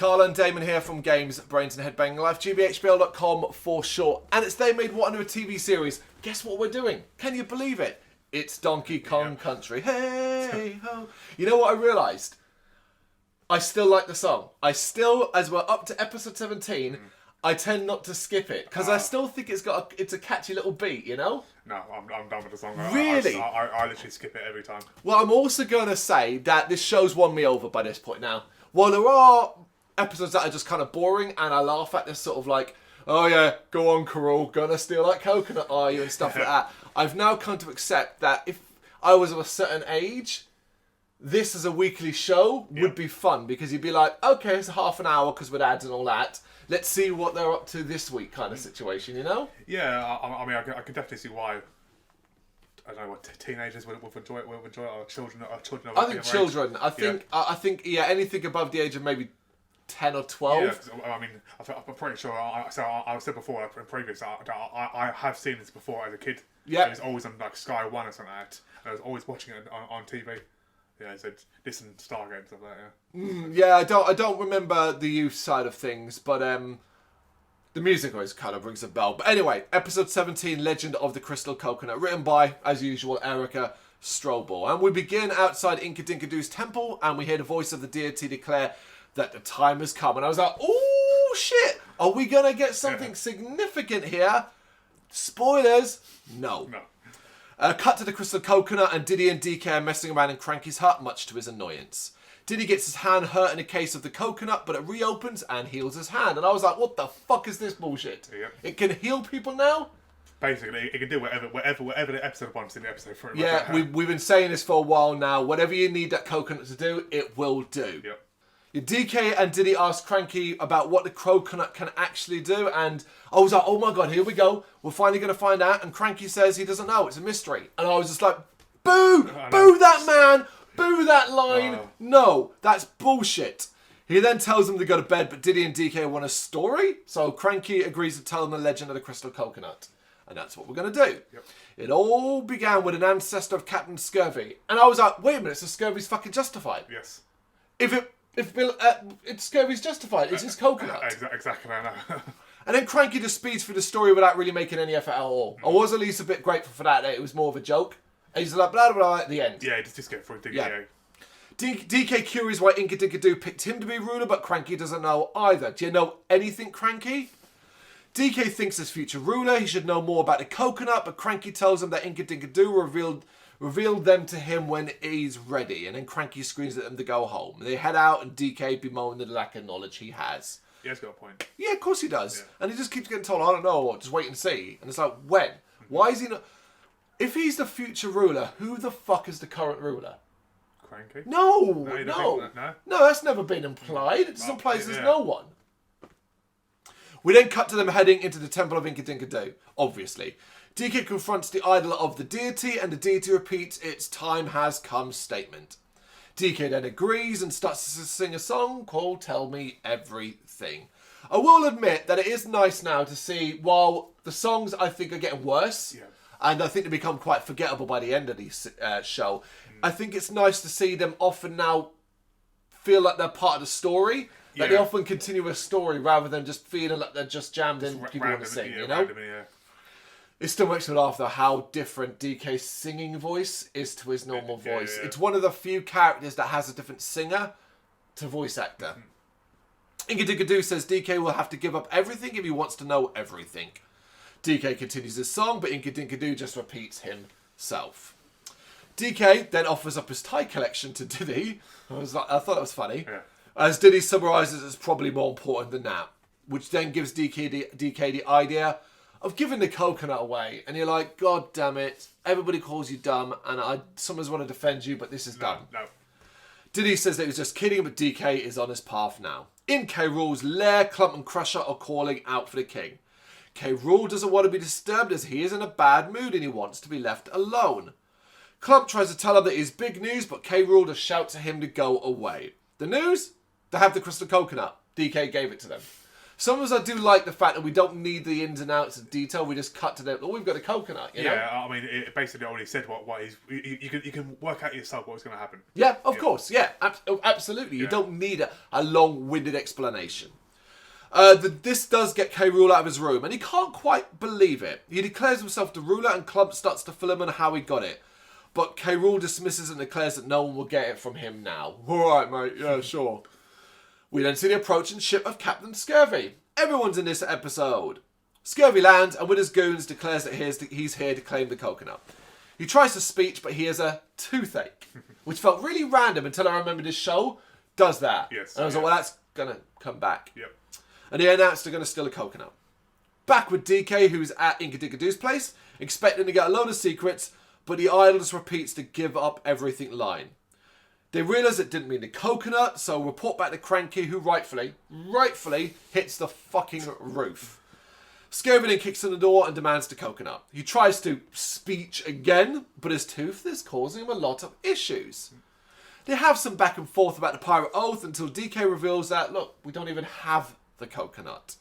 Carl and Damon here from Games, Brrraains A Head-Banging Life, gbhblofficial.com for short. And it's They Made What into a TV series. Guess what we're doing? Can you believe it? It's Donkey Kong Country. Hey ho. You know what I realised? I still like the song. I still, as we're up to episode 17, I tend not to skip it because I still think it's a catchy little beat, you know? No, I'm done with the song. Really? I literally skip it every time. Well, I'm also going to say that this show's won me over by this point now. While there are episodes that are just kind of boring and I laugh at this sort of like, oh yeah, go on, Carol, gonna steal that coconut, are you, and stuff like that. I've now come to accept that if I was of a certain age, this as a weekly show would be fun because you'd be like, okay, it's half an hour because with ads and all that. Let's see what they're up to this week kind of situation, you know? Yeah, I mean, I can definitely see why. I don't know what teenagers would enjoy it. Or children. I think children. I think yeah, anything above the age of maybe 10 or 12. Yeah, I mean, I'm pretty sure. I said before in previous. I have seen this before as a kid. Yeah, it was always on like Sky One or something like that. I was always watching it on TV. Yeah, it said this and Stargate and stuff like that. Yeah, I don't remember the youth side of things, but the music always kind of rings a bell. But anyway, episode 17, Legend of the Crystal Coconut, written by, as usual, Erica Strobel. And we begin outside Inkadinkadoo's temple, and we hear the voice of the deity declare that the time has come. And I was like, oh shit, are we gonna get something significant here? Spoilers, no. Cut to the Crystal Coconut, and Diddy and DK are messing around in Cranky's hut, much to his annoyance. Diddy gets his hand hurt in a case of the coconut, but it reopens and heals his hand. And I was like, what the fuck is this bullshit? Yep. It can heal people now? Basically, it can do whatever the episode wants in the episode for it. Yeah, we've been saying this for a while now. Whatever you need that coconut to do, it will do. Yep. DK and Diddy ask Cranky about what the coconut can actually do, and I was like, oh my god, here we go. We're finally going to find out. And Cranky says he doesn't know. It's a mystery. And I was just like, boo! Boo that man! Boo that line! Oh. No, that's bullshit. He then tells them to go to bed, but Diddy and DK want a story, so Cranky agrees to tell them the legend of the Crystal Coconut. And that's what we're going to do. Yep. It all began with an ancestor of Captain Scurvy. And I was like, wait a minute, so Scurvy's fucking justified. Yes. If Scurvy's justified, it's his coconut. Exactly, I know. And then Cranky just speeds through the story without really making any effort at all. I was at least a bit grateful for that it was more of a joke. And he's like, blah, blah, blah, at the end. Yeah, just get through. Yeah. DK curious why Inkadinkadoo picked him to be ruler, but Cranky doesn't know either. Do you know anything, Cranky? DK thinks as future ruler, he should know more about the coconut, but Cranky tells him that Inkadinkadoo revealed them to him when he's ready. And then Cranky screams at them to go home. They head out, and DK bemoans the lack of knowledge he has. Yeah, he's got a point. Yeah, of course he does. Yeah. And he just keeps getting told, I don't know, just wait and see. And it's like, when? Why is he not... If he's the future ruler, who the fuck is the current ruler? Cranky? No. No, that's never been implied. It just implies there's no one. We then cut to them heading into the Temple of Inkadinkadoo, obviously. DK confronts the idol of the deity, and the deity repeats its time has come statement. DK then agrees and starts to sing a song called Tell Me Everything. I will admit that it is nice now to see, while the songs I think are getting worse, and I think they become quite forgettable by the end of the show, I think it's nice to see them often now feel like they're part of the story. That they often continue a story rather than just feeling like they're just jammed in people want to sing, you know? It still makes me laugh though how different DK's singing voice is to his normal voice. It's one of the few characters that has a different singer to voice actor. Inkadinkadoo says DK will have to give up everything if he wants to know everything. DK continues his song, but Inkadinkadoo just repeats himself. DK then offers up his tie collection to Diddy. I thought that was funny. Yeah. As Diddy summarises, it's probably more important than that. Which then gives DK the idea of giving the coconut away. And you're like, God damn it. Everybody calls you dumb. And I sometimes want to defend you, but this is dumb. No. Diddy says that he was just kidding, but DK is on his path now. In K. Rool's lair, Clump and Crusher are calling out for the king. K. Rool doesn't want to be disturbed as he is in a bad mood and he wants to be left alone. Clump tries to tell him that it's big news, but K. Rool just shouts at him to go away. The news? They have the crystal coconut. DK gave it to them. Sometimes I do like the fact that we don't need the ins and outs of detail. We just cut to them. Oh, we've got a coconut. You know? I mean, it basically already said what he's. You can work out yourself what's going to happen. Yeah, of course. Yeah, absolutely. You don't need a long-winded explanation. This does get K. Rool out of his room, and he can't quite believe it. He declares himself the ruler, and Clump starts to fill him on how he got it. But K. Rool dismisses and declares that no one will get it from him now. All right, mate. Yeah, sure. We then see the approaching ship of Captain Scurvy. Everyone's in this episode. Scurvy lands, and with his goons declares that he's here to claim the coconut. He tries to speech, but he has a toothache, which felt really random until I remembered his show does that. Yes. And I was like, well, that's going to come back. Yep. And he announced they're going to steal a coconut. Back with DK, who's at Inkadinkadoo's place, expecting to get a load of secrets, but the idol just repeats the give up everything line. They realise it didn't mean the coconut, so report back to Cranky, who rightfully hits the fucking roof. Scurvy then kicks in the door and demands the coconut. He tries to speech again, but his tooth is causing him a lot of issues. They have some back and forth about the pirate oath until DK reveals that, look, we don't even have the coconut.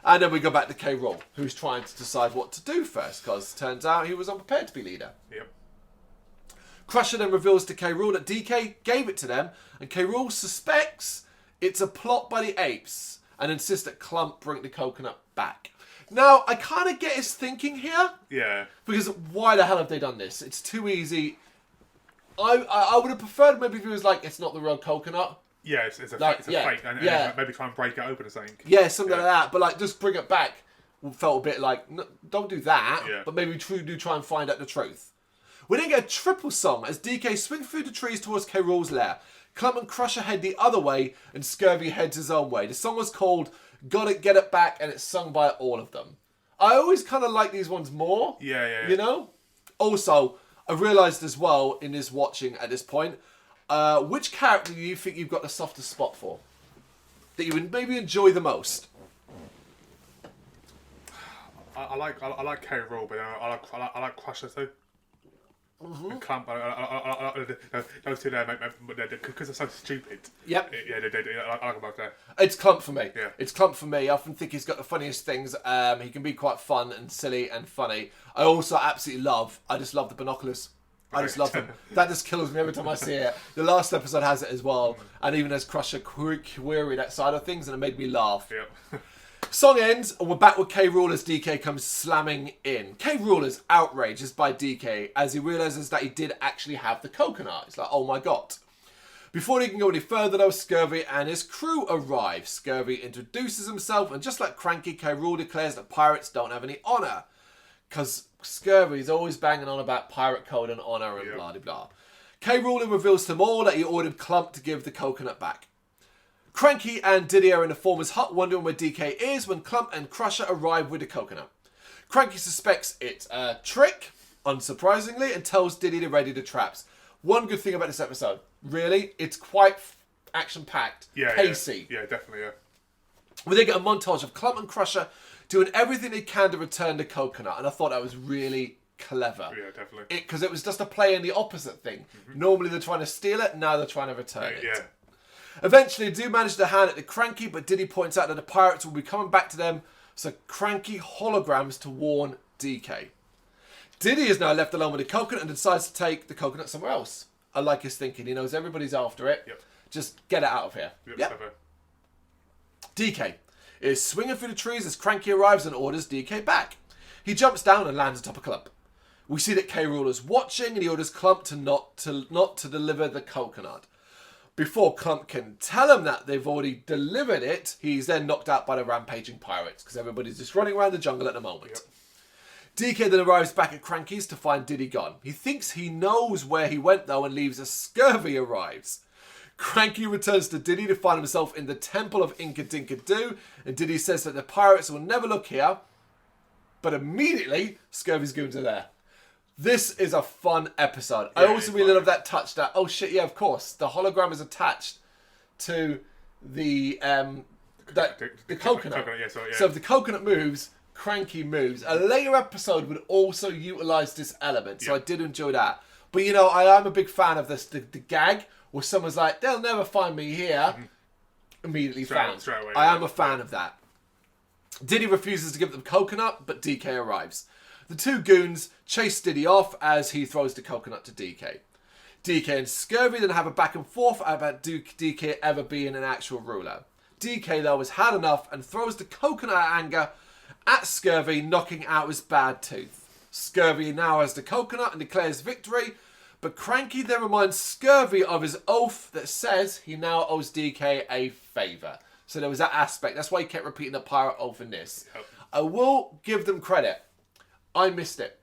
And then we go back to K. Rool, who's trying to decide what to do first, because it turns out he was unprepared to be leader. Yep. Crusher then reveals to K. Rool that DK gave it to them, and K. Rool suspects it's a plot by the apes, and insists that Clump bring the coconut back. Now, I kind of get his thinking here. Yeah. Because why the hell have they done this? It's too easy. I would have preferred maybe if he was like, it's not the real coconut. Yeah, it's a fake, and maybe try and break it open or something. Yeah, something like that. But like, just bring it back. Felt a bit like, no, don't do that. Yeah. But maybe do try and find out the truth. We then get a triple song as DK swings through the trees towards K. Rool's lair. Clump and Crusher head the other way, and Scurvy heads his own way. The song was called "Got It, Get It Back," and it's sung by all of them. I always kind of like these ones more. Yeah. You know. Also, I realised as well in this watching at this point, which character do you think you've got the softest spot for? That you would maybe enjoy the most? I like K. Rool, but I like Crusher too. Mm-hmm. And Clump, those two there, because they're so stupid. Yep. Yeah, I like them both there. It's Clump for me. Yeah. It's Clump for me. I often think he's got the funniest things. He can be quite fun and silly and funny. I also absolutely I just love the binoculars. I just love them. That just kills me every time I see it. The last episode has it as well. And even as Crusher query that side of things, and it made me laugh. Yep. Song ends, and we're back with K. Rool as DK comes slamming in. K. Rool is outraged by DK as he realises that he did actually have the coconut. It's like, oh my god. Before he can go any further though, Scurvy and his crew arrive. Scurvy introduces himself, and just like Cranky, K. Rool declares that pirates don't have any honour. Because Scurvy's always banging on about pirate code and honour and blah, blah, blah. K. Rool reveals to them all that he ordered Clump to give the coconut back. Cranky and Diddy are in the former's hut wondering where DK is when Clump and Crusher arrive with the coconut. Cranky suspects it's a trick, unsurprisingly, and tells Diddy to ready the traps. One good thing about this episode, really, it's quite action-packed, pacey. Yeah, definitely, yeah. We then get a montage of Clump and Crusher doing everything they can to return the coconut, and I thought that was really clever. Yeah, definitely. Because it was just a play in the opposite thing. Mm-hmm. Normally they're trying to steal it, now they're trying to return it. Yeah. Eventually, they do manage to hand it to Cranky, but Diddy points out that the pirates will be coming back to them, so Cranky holograms to warn DK. Diddy is now left alone with the coconut and decides to take the coconut somewhere else. I like his thinking. He knows everybody's after it. Yep. Just get it out of here. Yep. DK is swinging through the trees as Cranky arrives and orders DK back. He jumps down and lands atop a clump. We see that K. Rool is watching, and he orders Clump to not to deliver the coconut. Before Clump can tell him that they've already delivered it, he's then knocked out by the rampaging pirates, because everybody's just running around the jungle at the moment. Yep. DK then arrives back at Cranky's to find Diddy gone. He thinks he knows where he went though, and leaves as Scurvy arrives. Cranky returns to Diddy to find himself in the temple of Inkadinkadoo, and Diddy says that the pirates will never look here, but immediately Scurvy's goons are there. This is a fun episode. I also really love that touch that, oh shit, yeah, of course. The hologram is attached to the coconut. So if the coconut moves, Cranky moves. A later episode would also utilise this element, so I did enjoy that. But you know, I am a big fan of this, the gag where someone's like, they'll never find me here. Immediately found. Straight away, I am a fan of that. Diddy refuses to give them coconut, but DK arrives. The two goons chase Diddy off as he throws the coconut to DK. DK and Scurvy then have a back and forth about DK ever being an actual ruler. DK, though, has had enough and throws the coconut at anger at Scurvy, knocking out his bad tooth. Scurvy now has the coconut and declares victory, but Cranky then reminds Scurvy of his oath that says he now owes DK a favour. So there was that aspect. That's why he kept repeating the pirate oath in this. Yep. I will give them credit. I missed it.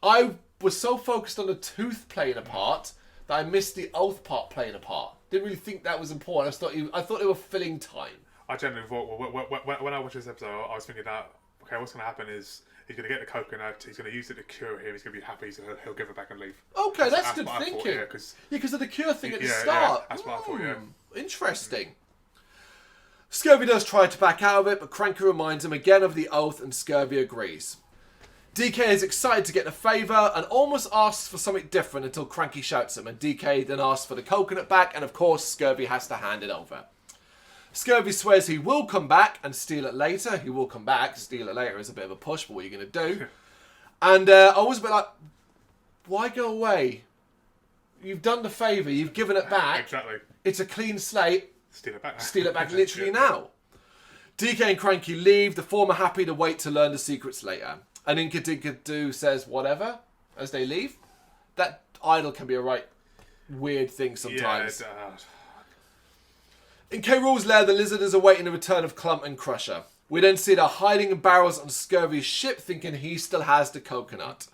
I was so focused on the tooth playing a part that I missed the oath part playing a part. Didn't really think that was important. I thought they were filling time. I generally thought, when I watched this episode, I was thinking that, okay, what's going to happen is he's going to get the coconut, he's going to use it to cure him, he's going to be happy, so he'll give it back and leave. Okay, that's good thinking. Because of the cure thing at the start. Yeah, that's what I thought, yeah. Interesting. Scurvy does try to back out of it, but Cranky reminds him again of the oath, and Scurvy agrees. DK is excited to get the favour and almost asks for something different until Cranky shouts at him, and DK then asks for the coconut back, and of course Scurvy has to hand it over. Scurvy swears he will come back and steal it later. He will come back. Steal it later is a bit of a push, but what are you going to do? And I was a bit like, why go away? You've done the favour. You've given it back. Exactly. It's a clean slate. Steal it back. Steal it back literally now. DK and Cranky leave. The former happy to wait to learn the secrets later. And Inka Dinka Do says whatever as they leave. That idol can be a right weird thing sometimes. Yeah, in K. Rool's lair, the lizard is awaiting the return of Clump and Crusher. We then see her hiding in barrels on Scurvy's ship, thinking he still has the coconut.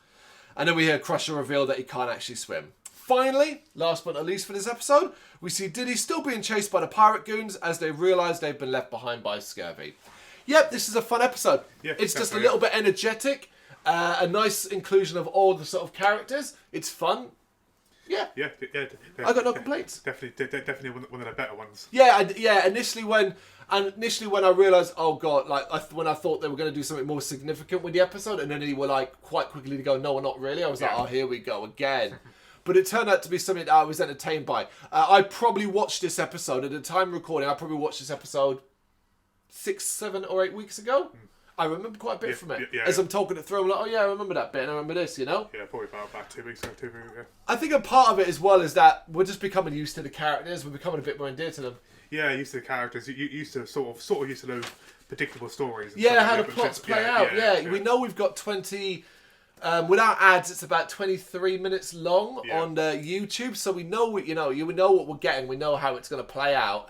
And then we hear Crusher reveal that he can't actually swim. Finally, last but not least for this episode, we see Diddy still being chased by the pirate goons as they realise they've been left behind by Scurvy. Yep, this is a fun episode. Yeah, it's just a little bit energetic, a nice inclusion of all the sort of characters. It's fun. Yeah. I got no complaints. Definitely one of the better ones. Yeah. Initially when I realised, oh god, when I thought they were going to do something more significant with the episode, and then they were like quite quickly to go, no, we're not really. I was like, oh, here we go again. But it turned out to be something that I was entertained by. I probably watched this episode at the time of recording. I probably watched this episode 6, 7, or 8 weeks ago. I remember quite a bit from it. As I'm talking it through, I'm like, oh yeah, I remember that bit, and I remember this, you know? Yeah, probably about 2 weeks ago, yeah. I think a part of it as well is that we're just becoming used to the characters. We're becoming a bit more endeared to them. Yeah, used to the characters. You used to sort of used to those predictable stories. And how the plots play out. Yeah, we know we've got 20... without ads, it's about 23 minutes long on YouTube, so we know we know what we're getting. We know how it's going to play out.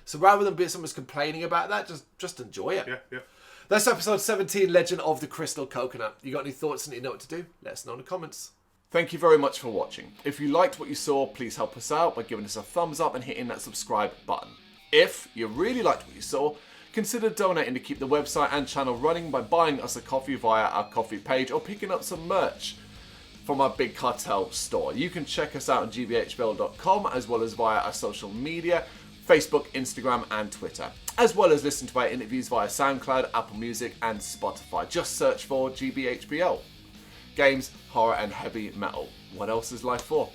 So rather than be someone's complaining about that, just enjoy it. Yeah. That's episode 17, Legend of the Crystal Coconut. You got any thoughts and you know what to do? Let us know in the comments. Thank you very much for watching. If you liked what you saw, please help us out by giving us a thumbs up and hitting that subscribe button. If you really liked what you saw, consider donating to keep the website and channel running by buying us a coffee via our coffee page or picking up some merch from our Big Cartel store. You can check us out on gbhbl.com as well as via our social media, Facebook, Instagram and Twitter, as well as listen to our interviews via SoundCloud, Apple Music and Spotify. Just search for GBHBL. Games, horror and heavy metal. What else is life for?